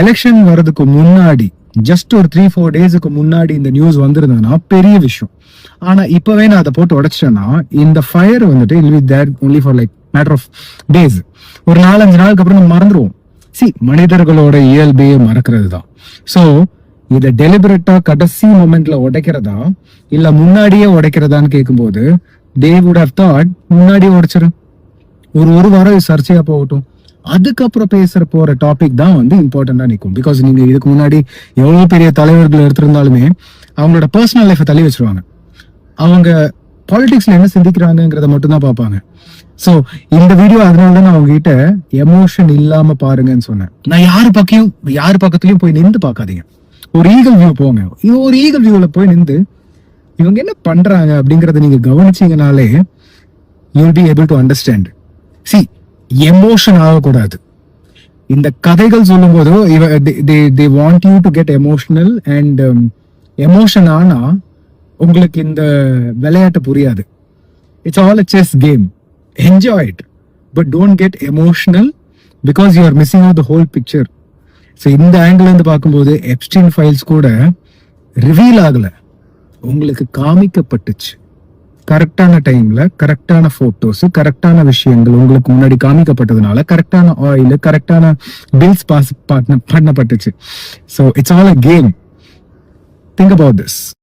Election வர்றதுக்கு முன்னாடி just ஒரு 3-4 டேஸுக்கு முன்னாடி இந்த நியூஸ் வந்திருந்ததுன்னா பெரிய விஷயம். ஆனா இப்பவே நான் அதை போட்டு உடைச்சிட்டேன்னா இந்த ஃபயர் வந்துட்டு will be there only for like matter of days. ஒரு 4-5 நாளுக்கு அப்புறம் நம்ம மறந்துடுவோம். மனிதர்களோட இயல்பையே மறக்கிறது தான். ஸோ இதை டெலிபரேட்டா கடைசி மொமெண்ட்ல உடைக்கிறதா இல்ல முன்னாடியே உடைக்கிறதான்னு கேட்கும்போது they would have thought முன்னாடியே உடைச்சிரு, ஒரு வாரம் சர்ச்சையா போகட்டும், அதுக்கப்புறம் போற டாபிக் தான் வந்து இம்பார்ட்டண்டா நிற்கும். பிகாஸ் நீங்க இதுக்கு முன்னாடி எவ்வளவு பெரிய தலைவர்கள் எடுத்திருந்தாலுமே அவங்களோட பர்சனல் லைஃபை தள்ளி வச்சிருவாங்க. அவங்க பாலிடிக்ஸ்ல என்ன சிந்திக்கிறாங்கிறத மட்டும் தான் பார்ப்பாங்க. சோ இந்த வீடியோ அதனாலதான் நான் அவங்க கிட்ட எமோஷன் இல்லாம பாருங்கன்னு சொன்னேன். நான் யாரு பக்கத்துலயும் போய் நின்று பார்க்காதீங்க. ஒரு ஈகல் வியூ போங்க. ஒரு ஈகல் வியூல போய் நின்று இவங்க என்ன பண்றாங்க அப்படிங்கறத நீங்க கவனிச்சீங்கனாலே you'll be able to understand. Emotion ஆகக்கூடாது. இந்த கதைகள் சொல்லும் போதோ they want you to get emotional and emotion ஆனா உங்களுக்கு இந்த விளையாட்டு புரியாது. It's all a chess game. Enjoy it, but don't get emotional because you are missing out the whole picture. So இந்த ஆங்கிள் இருந்து பார்க்கும்போது எப்ஸ்டீன் ஃபைல்ஸ் கூட reveal ஆகல, உங்களுக்கு காமிக்கப்பட்டுச்சு. கரெக்டான டைம்ல கரெக்டான போட்டோஸ், கரெக்டான விஷயங்கள் உங்களுக்கு முன்னாடி காமிக்கப்பட்டதுனால கரெக்டான ஆயில், கரெக்டான பில்ஸ் பாஸ் பண்ணப்பட்டுச்சு. So it's all a game. Think about this.